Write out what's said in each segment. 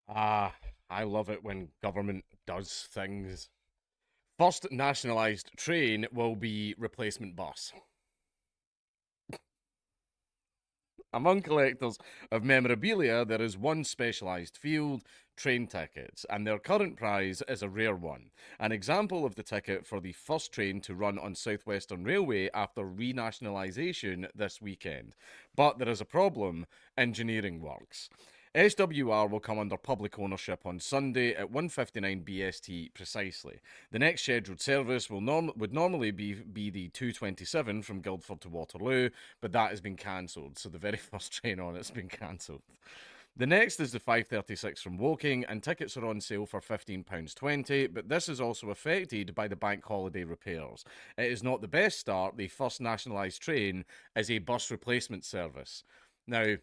Ah, I love it when government does things. First nationalised train will be replacement bus. Among collectors of memorabilia, there is one specialised field, train tickets, and their current prize is a rare one. An example of the ticket for the first train to run on South Western Railway after renationalisation this weekend. But there is a problem: engineering works. SWR will come under public ownership on Sunday at 1:59 BST precisely. The next scheduled service would normally be the 2:27 from Guildford to Waterloo, but that has been cancelled, so the very first train on it's been cancelled. The next is the 5:36 from Woking, and tickets are on sale for £15.20, but this is also affected by the bank holiday repairs. It is not the best start. The first nationalised train is a bus replacement service. Now,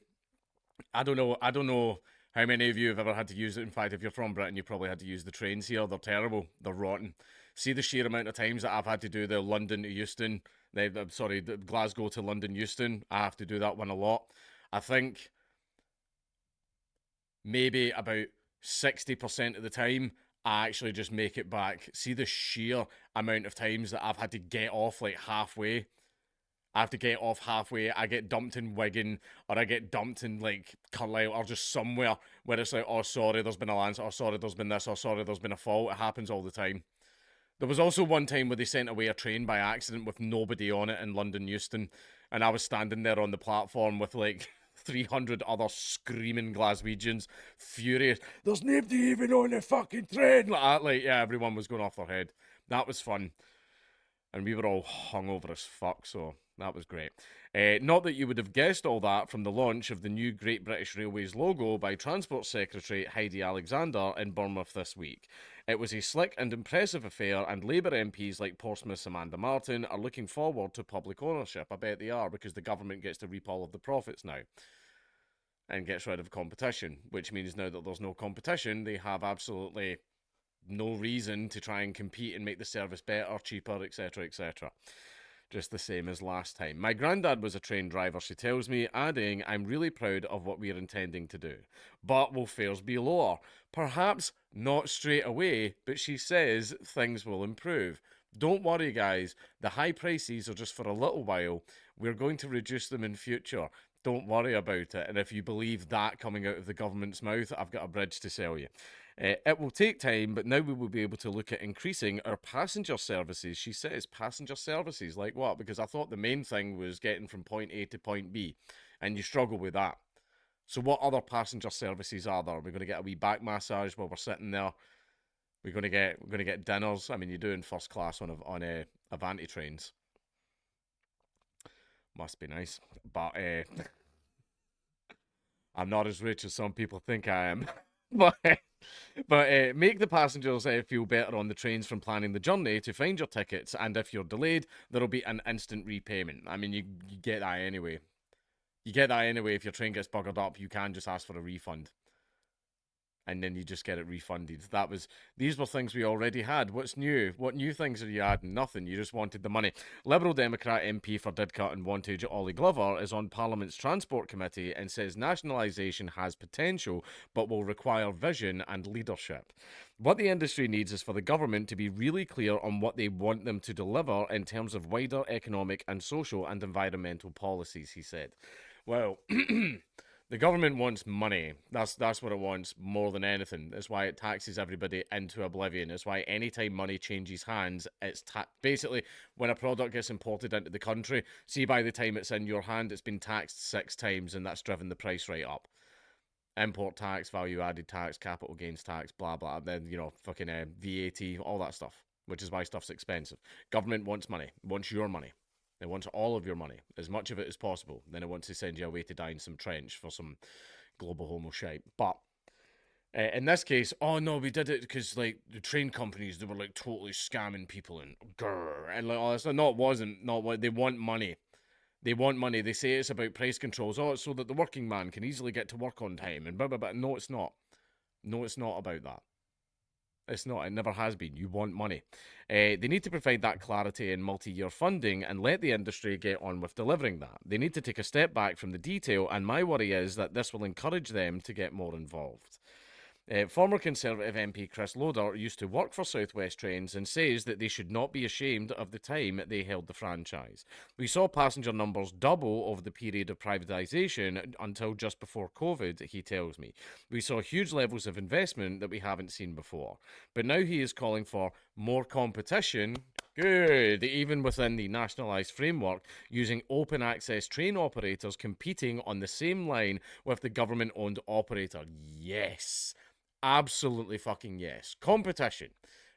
I don't know how many of you have ever had to use it. In fact, if you're from Britain, you probably had to use the trains here. They're terrible. They're rotten. See the sheer amount of times that I've had to do the London to Euston, the Glasgow to London Euston. I have to do that one a lot. I think maybe about 60% of the time, I actually just make it back. See the sheer amount of times that I've had to get off like halfway. I have to get off halfway. I get dumped in Wigan, or I get dumped in like Carlisle, or just somewhere where it's like, oh sorry, there's been a lance, oh sorry, there's been this, oh sorry, there's been a fault. It happens all the time. There was also one time where they sent away a train by accident with nobody on it in London Euston, and I was standing there on the platform with like 300 other screaming Glaswegians, furious. There's nobody even on the fucking train. Yeah, everyone was going off their head. That was fun, and we were all hungover as fuck, so that was great. Not that you would have guessed all that from the launch of the new Great British Railways logo by Transport Secretary Heidi Alexander in Bournemouth this week. It was a slick and impressive affair, and Labour MPs like Portsmouth's Amanda Martin are looking forward to public ownership. I bet they are, because the government gets to reap all of the profits now and gets rid of competition, which means now that there's no competition, they have absolutely no reason to try and compete and make the service better, cheaper, etc., etc. Just the same as last time. My granddad was a train driver, she tells me, adding, I'm really proud of what we're intending to do. But will fares be lower? Perhaps not straight away, but she says things will improve. Don't worry, guys. The high prices are just for a little while. We're going to reduce them in future. Don't worry about it. And if you believe that coming out of the government's mouth, I've got a bridge to sell you. It will take time, but now we will be able to look at increasing our passenger services. She says passenger services, like what? Because I thought the main thing was getting from point A to point B, and you struggle with that. So what other passenger services are there? We're going to get a wee back massage while we're sitting there. We're going to get dinners. I mean, you're doing first class on a Avanti trains. Must be nice, but I'm not as rich as some people think I am. but make the passengers feel better on the trains from planning the journey to find your tickets, and if you're delayed, there'll be an instant repayment. I mean, you get that anyway. You get that anyway. If your train gets buggered up, you can just ask for a refund, and then you just get it refunded. These were things we already had. What's new? What new things are you adding? Nothing. You just wanted the money. Liberal Democrat MP for Didcot and Wantage, Ollie Glover, is on Parliament's Transport Committee and says nationalisation has potential but will require vision and leadership. What the industry needs is for the government to be really clear on what they want them to deliver in terms of wider economic and social and environmental policies, he said. Well, the government wants money. That's what it wants more than anything. That's why it taxes everybody into oblivion. That's why anytime money changes hands, basically when a product gets imported into the country. See, by the time it's in your hand, it's been taxed 6 times, and that's driven the price right up. Import tax, value added tax, capital gains tax, blah blah. Then fucking VAT, all that stuff. Which is why stuff's expensive. Government wants money. Wants your money. It wants all of your money, as much of it as possible. Then it wants to send you away to die in some trench for some global homo shite. But in this case, oh no, we did it because like the train companies, they were like totally scamming people and grrr, and like, oh, it's not, it wasn't, not what they want money. They want money. They say it's about price controls. Oh, it's so that the working man can easily get to work on time and blah blah blah. No, it's not. No, it's not about that. It's not. It never has been. You want money. They need to provide that clarity in multi-year funding and let the industry get on with delivering that. They need to take a step back from the detail, and my worry is that this will encourage them to get more involved. Former Conservative MP Chris Loader used to work for South West Trains and says that they should not be ashamed of the time they held the franchise. We saw passenger numbers double over the period of privatisation until just before COVID, he tells me. We saw huge levels of investment that we haven't seen before. But now he is calling for more competition. Good, even within the nationalised framework, using open access train operators competing on the same line with the government owned operator. Yes. Absolutely fucking yes. Competition.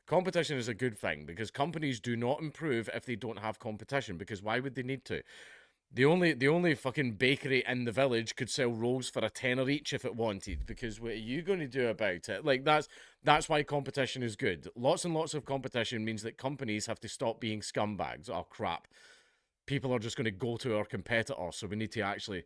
Competition is a good thing because companies do not improve if they don't have competition, because why would they need to? The only fucking bakery in the village could sell rolls for a tenner each if it wanted, because what are you going to do about it? Like that's why competition is good. Lots and lots of competition means that companies have to stop being scumbags. Oh crap. People are just going to go to our competitor, so we need to actually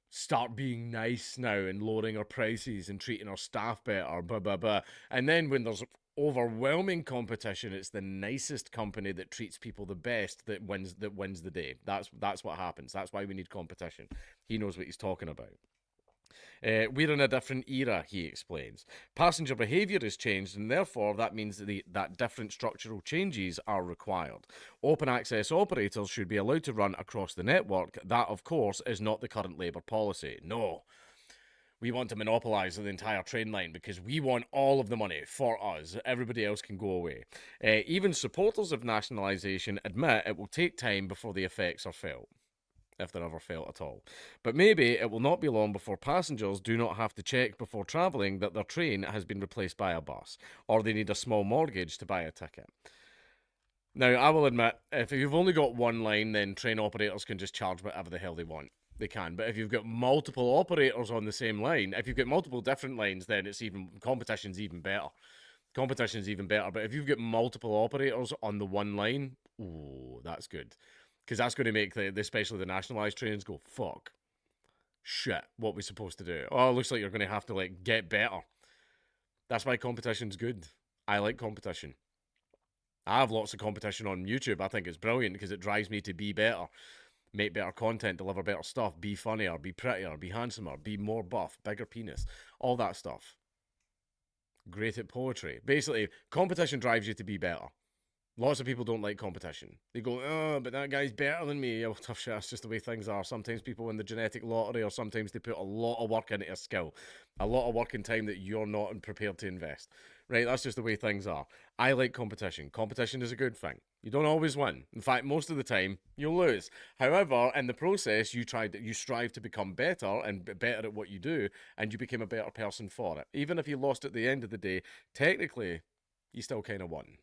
start being nice now and lowering our prices and treating our staff better, blah blah blah. And then when there's overwhelming competition, it's the nicest company that treats people the best that wins the day. That's what happens. That's why we need competition. He knows what he's talking about. We're in a different era, he explains. Passenger behaviour has changed, and therefore that means that different structural changes are required. Open access operators should be allowed to run across the network. That, of course, is not the current Labour policy. No. We want to monopolise the entire train line because we want all of the money for us. Everybody else can go away. Even supporters of nationalisation admit it will take time before the effects are felt, if they're ever felt at all. But maybe it will not be long before passengers do not have to check before travelling that their train has been replaced by a bus, or they need a small mortgage to buy a ticket. Now, I will admit, if you've only got one line, then train operators can just charge whatever the hell they want. They can. But if you've got multiple operators on the same line, if you've got multiple different lines, then competition's even better. Competition's even better. But if you've got multiple operators on the one line, ooh, that's good. Because that's going to make especially the nationalised trains go, fuck, shit, what we supposed to do? Oh, it looks like you're going to have to, like, get better. That's why competition's good. I like competition. I have lots of competition on YouTube. I think it's brilliant because it drives me to be better, make better content, deliver better stuff, be funnier, be prettier, be handsomer, be more buff, bigger penis, all that stuff. Great at poetry. Basically, competition drives you to be better. Lots of people don't like competition. They go, oh, but that guy's better than me. Oh, tough shit, that's just the way things are. Sometimes people win the genetic lottery, or sometimes they put a lot of work into a skill. A lot of work and time that you're not prepared to invest. Right, that's just the way things are. I like competition. Competition is a good thing. You don't always win. In fact, most of the time, you'll lose. However, in the process, you strive to become better and better at what you do, and you become a better person for it. Even if you lost at the end of the day, technically, you still kind of won.